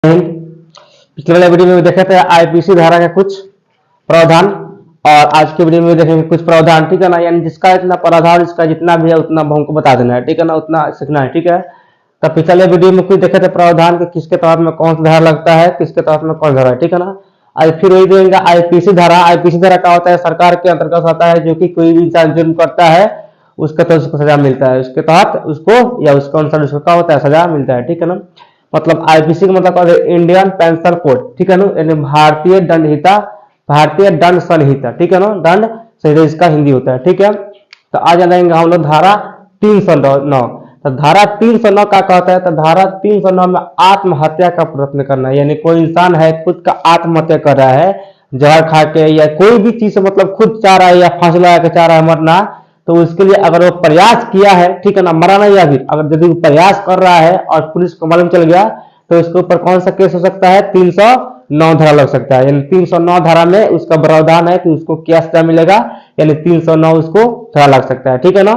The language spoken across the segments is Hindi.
पिछले वाले वीडियो में देखे थे आईपीसी धारा के कुछ प्रावधान और आज के वीडियो में देखेंगे कुछ प्रावधान। ठीक है ना, यानी जिसका इतना प्रावधान इसका जितना भी है उतना हमको बता देना है। ठीक है ना, उतना सीखना है। ठीक है, तो पिछले वीडियो में कुछ देखे थे प्रावधान के किसके तहत में कौन सा धारा लगता है, किसके तहत में कौन सा धारा है। ठीक है ना, आज फिर वही देंगे आईपीसी धारा। आईपीसी धारा क्या होता है, सरकार के अंतर्गत आता है जो कि कोई भी इंसान जुर्म करता है उसके तहत उसको सजा मिलता है, उसके तहत उसको या उसके अनुसार उसको क्या होता है, सजा मिलता है। ठीक है ना, मतलब आईपीसी का मतलब इंडियन पेंशन कोड। ठीक है ना, यानी भारतीय दंड संहिता, भारतीय दंड संहिता। ठीक है ना, दंड संहिता इसका हिंदी होता है। ठीक है, तो आज जानेंगे हम लोग धारा 309। तो धारा 309 का कहता है, तो धारा 309 में आत्महत्या का प्रयत्न करना, यानी कोई इंसान है खुद का आत्महत्या कर रहा है जहर खा के या कोई भी चीज से, मतलब खुद चाह रहा है या फांसी लगा के चाह रहा है मरना, तो उसके लिए अगर वो प्रयास किया है, ठीक है ना, मरा नहीं या फिर अगर यदि प्रयास कर रहा है और पुलिस को मालूम चल गया तो इसके ऊपर कौन सा केस हो सकता है, 309 धारा लग सकता है। यानी 309 धारा में उसका प्रावधान है कि उसको क्या सजा मिलेगा, यानी 309 उसको धारा लग सकता है। ठीक है ना,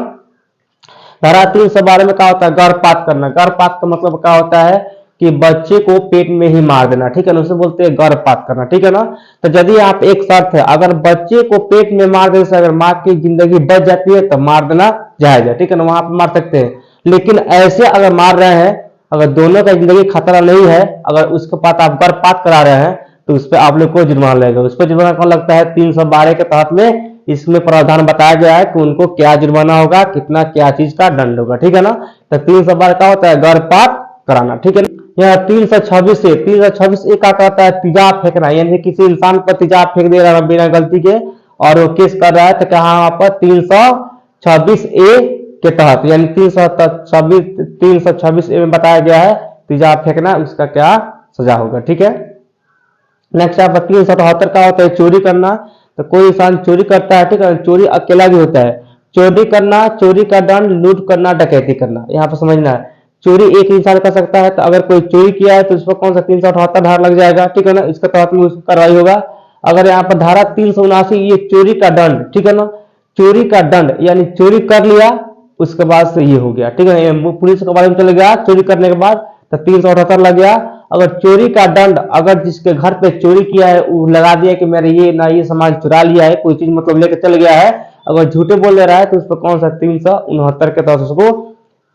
धारा 312 में क्या होता है, गर्भपात करना। गर्भपात का मतलब क्या होता है कि बच्चे को पेट में ही मार देना। ठीक है ना, उसे बोलते हैं गर्भपात करना। ठीक है ना, तो यदि आप एक शर्त है, अगर बच्चे को पेट में मार देने से अगर माँ की जिंदगी बच जाती है तो मार देना जायज है। ठीक है ना, वहां पर मार सकते हैं। लेकिन ऐसे अगर मार रहे हैं, अगर दोनों का जिंदगी खतरा नहीं है, अगर उसके बाद आप गर्भपात करा रहे हैं तो उस पर आप लोग को जुर्माना लगेगा। उस पर जुर्माना कौन लगता है, 312 के तहत में इसमें प्रावधान बताया गया है कि उनको क्या जुर्माना होगा, कितना क्या चीज का दंड होगा। ठीक है ना, तो 312 का होता है गर्भपात कराना। ठीक है ना, यह 326 से 326 एक का कहता है तेजाब फेंकना, यानी किसी इंसान पर तेजाब फेंक दे रहा है बिना गलती के और वो केस कर रहा है, तो कहा पर 326 ए के तहत, यानी 326 ए में बताया गया है तेजाब फेंकना, उसका क्या सजा होगा। ठीक है, नेक्स्ट आप 377 का होता है चोरी करना। तो कोई इंसान चोरी करता है, ठीक है, चोरी अकेला भी होता है। चोरी करना, चोरी का दंड लूट करना, डकैती करना, यहाँ पर समझना है। चोरी एक इंसान कर सकता है, तो अगर कोई चोरी किया है तो उस पर कौन सा 378 धारा लग जाएगा। ठीक है ना, इसके तहत में उसको कार्रवाई होगा। अगर यहाँ पर धारा 379 ये चोरी का दंड, ठीक है ना, चोरी का दंड यानी चोरी कर लिया उसके बाद से ये हो गया। ठीक है, पुलिस को बारे में चल गया चोरी करने के बाद तो 378 लग गया। अगर चोरी का दंड, अगर जिसके घर पे चोरी किया है वो लगा दिया कि मेरे ये ना ये सामान चुरा लिया है, कोई चीज मतलब लेकर चल गया है, अगर झूठे बोल दे रहा है तो उस पर कौन सा 369 के तहत उसको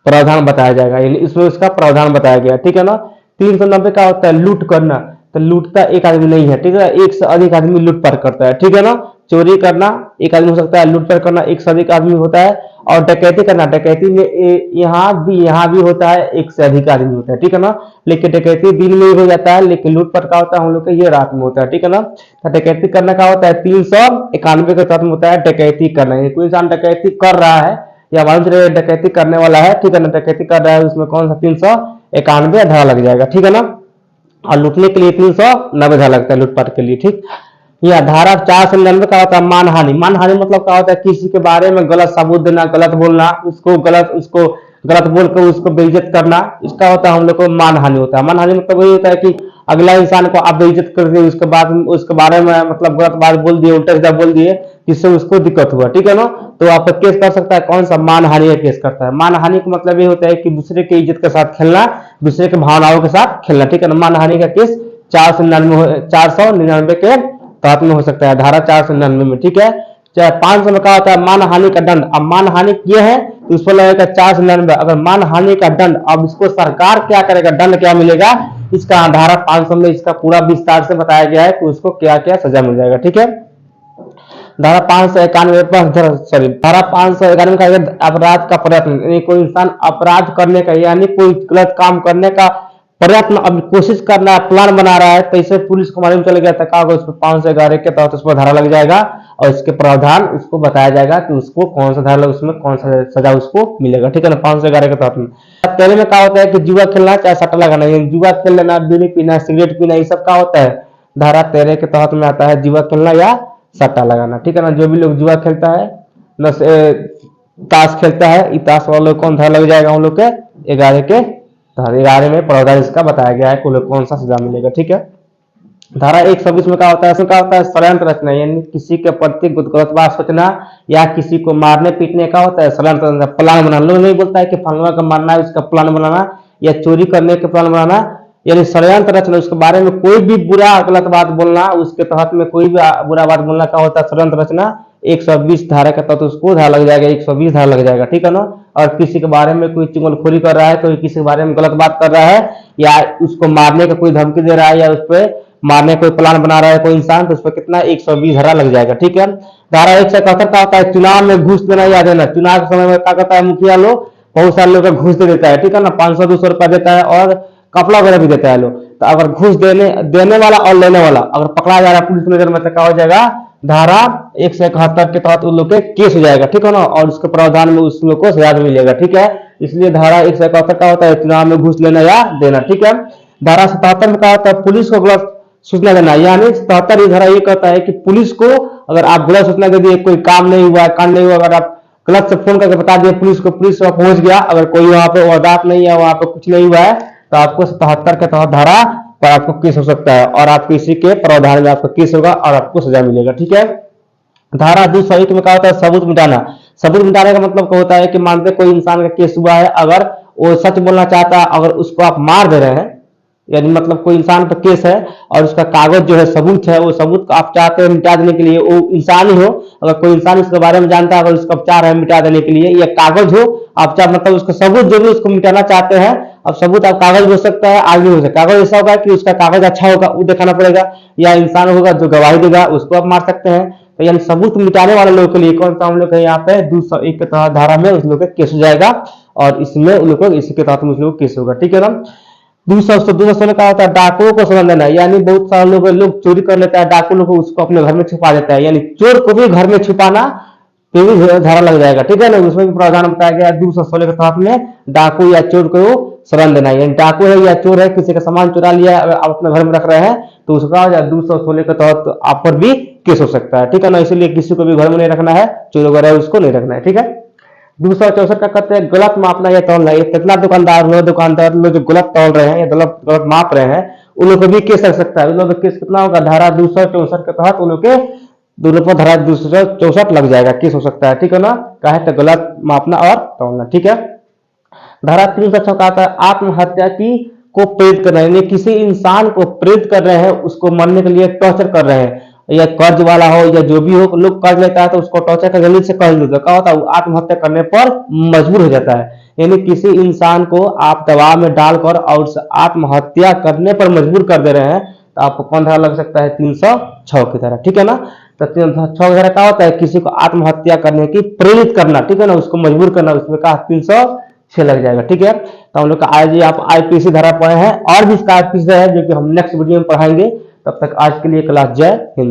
प्रावधान बताया जाएगा, यानी इसमें उसका प्रावधान बताया गया। ठीक है ना, 390 का होता है लूट करना। तो लूटता एक आदमी नहीं है, ठीक है, एक से अधिक आदमी लूटपाट करता है। ठीक है ना, चोरी करना एक आदमी हो सकता है, लूटपाट करना एक से अधिक आदमी होता है, और डकैती करना, डकैती में यहाँ भी होता है, एक से अधिक आदमी होता है। ठीक है ना, लेकिन डकैती दिन में ही हो जाता है, लेकिन लूटपाट का होता है हम लोग का ये रात में होता है। ठीक है ना, तो डकैती करना का होता है 391 के तहत में होता है डकैती करना। कोई इंसान डकैती कर रहा है या मालूम चले डकैती करने वाला है, ठीक है ना, डकैती कर रहा है, उसमें कौन सा 391 धारा लग जाएगा। ठीक है ना, और लूटने के लिए 390 धारा लगता है लूटपाट के लिए। ठीक, यह धारा 499 का होता है मानहानि। मानहानि मतलब क्या होता है, किसी के बारे में गलत सबूत देना, गलत बोलना, उसको गलत बोलकर उसको बेइज्जत करना, इसका होता है हम लोग को मानहानि होता है। मानहानि मतलब वही होता है कि अगला इंसान को आप बेइज्जत कर दिए, उसके बाद उसके बारे में मतलब गलत बात बोल दिए, उल्टा सीधा बोल दिए, जिससे उसको दिक्कत हुआ। ठीक है ना, तो आप केस कर सकता है, कौन सा मानहानि का केस करता है। मानहानि का मतलब ये होता है कि दूसरे के इज्जत के साथ खेलना, दूसरे के भावनाओं के साथ खेलना। ठीक है ना, मानहानि का केस 499 के तहत में हो सकता है, धारा 499 में। ठीक है, 500 में कहा होता है मानहानि का दंड। अब मानहानि किए है तो उस पर लगेगा 499। अगर मानहानि का दंड, अब इसको सरकार क्या करेगा, दंड क्या मिलेगा, इसका धारा 500 में इसका पूरा विस्तार से बताया गया है कि उसको क्या क्या सजा मिल जाएगा। ठीक है, धारा 591 पर सॉरी धारा 591 का अपराध का प्रयत्न, यानी कोई इंसान अपराध करने का यानी कोई गलत काम करने का प्रयत्न, अब कोशिश कर रहा है, प्लान बना रहा है, तो इसे पुलिस को मालूम चल गया तो क्या होगा, उस पर 511 के तहत उस पर धारा लग जाएगा और इसके प्रावधान उसको बताया जाएगा कि उसको कौन सा धारा, उसमें कौन सा सजा उसको मिलेगा। ठीक है ना, 511 के तहत में। पहले में क्या होता है कि जुआ खेलना चाहे सट्टा लगाना, जुआ खेल लेना, बीड़ी पीना, सिगरेट पीना, ये सब क्या होता है, धारा 13 के तहत में आता है जुआ खेलना या सट्टा लगाना। ठीक है ना, जो भी लोग जुआ खेलता है, ताश खेलता है, ये ताश वालों को कौन धारा लग जाएगा, हम लोग के 11 के 11 में प्रावधान इसका बताया गया है कौन सा सजा मिलेगा। ठीक है, धारा 126 में क्या होता है, इसमें क्या होता है षड्यंत्र रचना, यानी किसी के प्रति गलत बात सोचना या किसी को मारने पीटने का होता है षड्यंत्र, प्लान बनाना। लोग नहीं बोलता है कि फलना का मारना है, उसका प्लान बनाना या चोरी करने का प्लान बनाना, यानी षड्यंत्र रचना, उसके बारे में कोई भी बुरा गलत बात बोलना, उसके तहत में कोई भी बुरा बात बोलना क्या होता है, षड्यंत्र रचना। 120 धारा के तहत उसको धारा लग जाएगा, 120 धारा लग जाएगा, ठीक है ना। और किसी के बारे में कोई चुगलखोरी कर रहा है, कोई किसी के बारे में गलत बात कर रहा है, या उसको मारने का कोई धमकी दे रहा है, या उस पर मारने का कोई प्लान बना रहा है कोई इंसान, तो उस पर कितना 120 धारा लग जाएगा, ठीक है। धारा 171 का होता है चुनाव में घूस देना या देना। चुनाव के समय में क्या करता है मुखिया लोग, बहुत सारे लोग घूस दे देता है, ठीक है ना, 500-200 रुपया देता है और कपड़ा वगैरह भी देता है लोग। तो अगर घूस देने वाला और लेने वाला अगर पकड़ा जा रहा है पुलिस नजर में, तो क्या हो जाएगा, धारा 171 के तहत उन लोग के केस हो जाएगा, ठीक है ना, और उसके प्रावधान में उस लोग को सजा मिलेगा, ठीक है। इसलिए धारा 171 का होता है चुनाव में घूस लेना या देना, ठीक है। धारा 77 में क्या होता है, पुलिस को गलत सूचना देना, यानी 77 धारा ये कहता है कि पुलिस को अगर आप गलत सूचना दे दिए, कोई काम नहीं हुआ, कांड नहीं हुआ, अगर आप गलत से फोन करके बता दिए पुलिस को, पुलिस वहां पहुंच गया, अगर कोई वहां पे वारदात नहीं है, वहां पे कुछ नहीं हुआ है, तो आपको 77 के तहत धारा पर आपको केस हो सकता है, और आप किसी के प्रावधान में आपका केस होगा और आपको सजा मिलेगा, ठीक है। धारा 201 में क्या होता है, सबूत मिटाना। सबूत मिटाने का मतलब क्या होता है कि मानते कोई इंसान का केस हुआ है, अगर वो सच बोलना चाहता है, अगर उसको आप मार दे रहे हैं, यानी मतलब कोई इंसान पर केस है और उसका कागज जो है सबूत है, वो सबूत को आप चाहते हैं मिटा देने के लिए, वो इंसान ही हो, अगर कोई इंसान इसके बारे में जानता है, अगर उसका उपचार है मिटा देने के लिए, या कागज हो, आप चाह मतलब उसका सबूत जो भी उसको मिटाना चाहते हैं, अब सबूत आप कागज हो सकता है, आगे हो सकता है। कागज ऐसा होगा कि उसका कागज अच्छा होगा, वो दिखाना पड़ेगा, या इंसान होगा जो गवाही देगा, उसको आप मार सकते हैं। तो यानी सबूत मिटाने वाले लोगों के लिए कौन सा हम लोग यहाँ पे 201 के तहत धारा में उस लोग का केस हो जाएगा, और इसमें उन लोग को इसी के तहत उस लोग केस होगा, ठीक है ना। 216 का होता है डाकुओं को समझ लेना, यानी बहुत सारे लोग चोरी कर लेता है, डाकू लोग उसको अपने घर में छुपा देता है, यानी चोर को भी घर में छुपाना पे भी धारा लग जाएगा, ठीक है ना। उसमें भी प्रावधान बताया गया 216 के तहत में डाकू या चोर को शरण देना, यानी डाकू है या चोर है, किसी का सामान चुरा लिया आप अपने घर में रख रहे हैं, तो उसका 216 के तहत आप पर भी केस हो सकता है, ठीक है ना। इसीलिए किसी को भी घर में नहीं रखना है, चोर वगैरह उसको नहीं रखना है, ठीक है। 264 का कहते हैं गलत मापना या तौलना। ये कितना दुकानदार लोग जो गलत तौल रहे हैं या गलत माप रहे हैं, उन लोग को भी केस लग सकता है। उन लोग केस कितना होगा, धारा 264 के तहत उन लोग के दोनों पर धारा 264 लग जाएगा, केस हो सकता है, ठीक है ना। कहे तो गलत मापना और तौलना, ठीक है। धारा 306 का आता है आत्महत्या की को प्रेरित कर रहे हैं, किसी इंसान को प्रेरित कर रहे हैं, उसको मरने के लिए टॉर्चर कर रहे हैं, या कर्ज वाला हो या जो भी हो, लोग कर्ज लेता है तो उसको टॉर्चर कर जल्दी से कर्ज देता, क्या होता है आत्महत्या करने पर मजबूर हो जाता है। यानी किसी इंसान को आप दबाव में डालकर और आत्महत्या करने पर मजबूर कर दे रहे हैं, तो आपको कौन धारा लग सकता है, 306 की तरह, ठीक है ना। तो 306 धारा क्या होता है, किसी को आत्महत्या करने की प्रेरित करना, ठीक है ना, उसको मजबूर करना, उसमें कहा 306 लग जाएगा, ठीक है। तो हम लोग का आज आप आईपीसी धारा पढ़े हैं, और भी इसका आईपीसी है जो कि हम नेक्स्ट वीडियो में पढ़ाएंगे। तब तक आज के लिए क्लास जय हिंद।